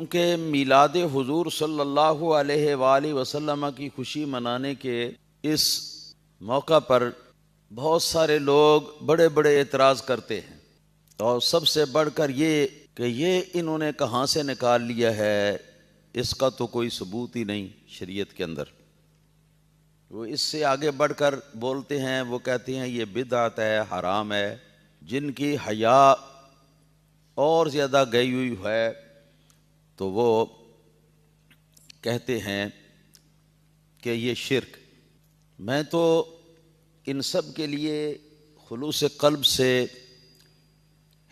کیونکہ میلاد حضور صلی اللہ علیہ وآلہ وسلم کی خوشی منانے کے اس موقع پر بہت سارے لوگ بڑے بڑے اعتراض کرتے ہیں، اور سب سے بڑھ کر یہ کہ یہ انہوں نے کہاں سے نکال لیا ہے، اس کا تو کوئی ثبوت ہی نہیں شریعت کے اندر۔ وہ اس سے آگے بڑھ کر بولتے ہیں، وہ کہتے ہیں یہ بدعت ہے، حرام ہے۔ جن کی حیا اور زیادہ گئی ہوئی ہے تو وہ کہتے ہیں کہ یہ شرک۔ میں تو ان سب کے لیے خلوص قلب سے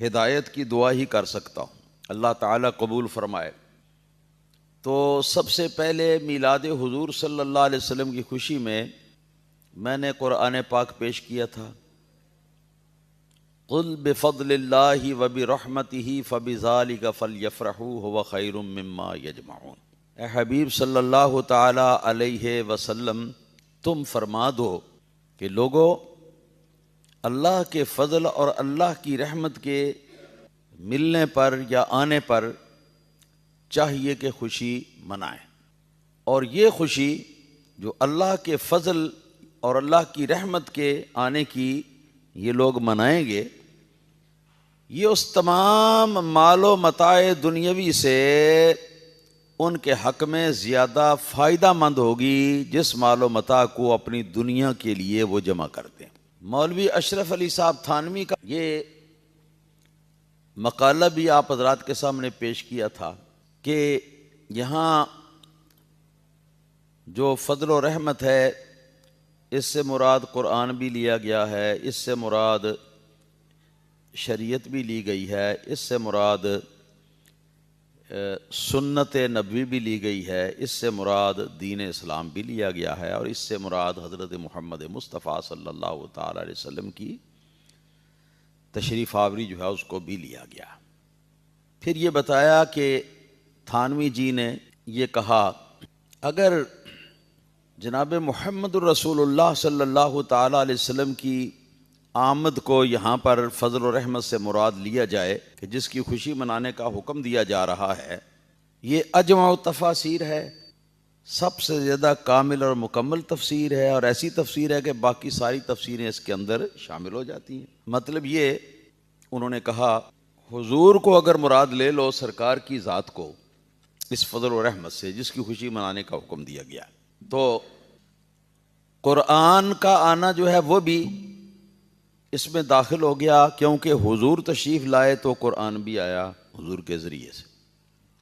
ہدایت کی دعا ہی کر سکتا ہوں، اللہ تعالیٰ قبول فرمائے۔ تو سب سے پہلے میلاد حضور صلی اللہ علیہ وسلم کی خوشی میں نے قرآن پاک پیش کیا تھا، قل بفضل اللہ وبرحمتہ فبذالک فلیفرحوا ھو خیر مما یجمعون۔ اے حبیب صلی اللہ تعالی علیہ وسلم، تم فرما دو کہ لوگوں، اللہ کے فضل اور اللہ کی رحمت کے ملنے پر یا آنے پر چاہیے کہ خوشی منائیں، اور یہ خوشی جو اللہ کے فضل اور اللہ کی رحمت کے آنے کی یہ لوگ منائیں گے، یہ اس تمام مال و متاع دنیاوی سے ان کے حق میں زیادہ فائدہ مند ہوگی جس مال و متاع کو اپنی دنیا کے لیے وہ جمع کرتے ہیں۔ مولوی اشرف علی صاحب تھانوی کا یہ مقالہ بھی آپ حضرات کے سامنے پیش کیا تھا کہ یہاں جو فضل و رحمت ہے، اس سے مراد قرآن بھی لیا گیا ہے، اس سے مراد شریعت بھی لی گئی ہے، اس سے مراد سنت نبوی بھی لی گئی ہے، اس سے مراد دین اسلام بھی لیا گیا ہے، اور اس سے مراد حضرت محمد مصطفیٰ صلی اللہ تعالی علیہ وسلم کی تشریف آوری جو ہے اس کو بھی لیا گیا۔ پھر یہ بتایا کہ تھانوی جی نے یہ کہا، اگر جناب محمد الرسول اللہ صلی اللہ تعالی علیہ وسلم کی آمد کو یہاں پر فضل و رحمت سے مراد لیا جائے کہ جس کی خوشی منانے کا حکم دیا جا رہا ہے، یہ اجمع تفاسیر ہے، سب سے زیادہ کامل اور مکمل تفسیر ہے، اور ایسی تفسیر ہے کہ باقی ساری تفسیریں اس کے اندر شامل ہو جاتی ہیں۔ مطلب یہ انہوں نے کہا، حضور کو اگر مراد لے لو، سرکار کی ذات کو، اس فضل و رحمت سے جس کی خوشی منانے کا حکم دیا گیا، تو قرآن کا آنا جو ہے وہ بھی اس میں داخل ہو گیا، کیونکہ حضور تشریف لائے تو قرآن بھی آیا حضور کے ذریعے سے۔